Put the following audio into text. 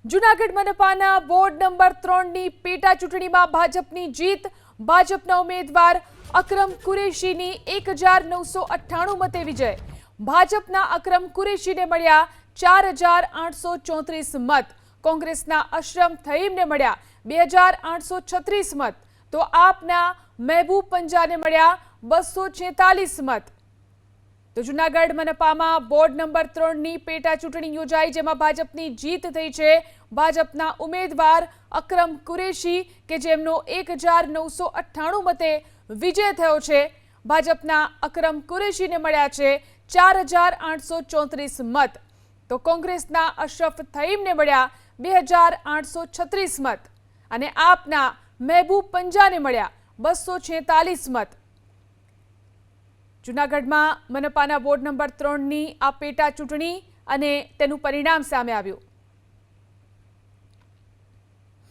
Junagadh મનપાના ward number 3ની પેટા ચૂંટણીમાં ભાજપની જીત। ભાજપના ઉમેદવાર અકરમ કુરેશીની 1998 મતે વિજય। ભાજપના અકરમ કુરેશીને મળ્યા 4834 મત। કોંગ્રેસના અશરફ થઈમને મળ્યા 2836 મત। તો આપના મહેબૂબ પંજાને મળ્યા 246 મત। તો જૂનાગઢ મનપામાં વોર્ડ નંબર 3ની પેટા ચૂંટણી યોજાઈ, જેમાં ભાજપની જીત થઈ છે। ભાજપના ઉમેદવાર અકરમ કુરેશી કે જેમનો 1998 મતે વિજય થયો છે। ભાજપના અકરમ કુરેશીને મળ્યા છે 4834 મત। તો કોંગ્રેસના અશરફ થઈમને મળ્યા 2836 મત અને આપના મહેબૂબ પંજાને મળ્યા 246 મત। જૂનાગઢમાં મનપાના વોર્ડ નંબર 3ની આ પેટા ચૂંટણી અને તેનું પરિણામ સામે આવ્યું।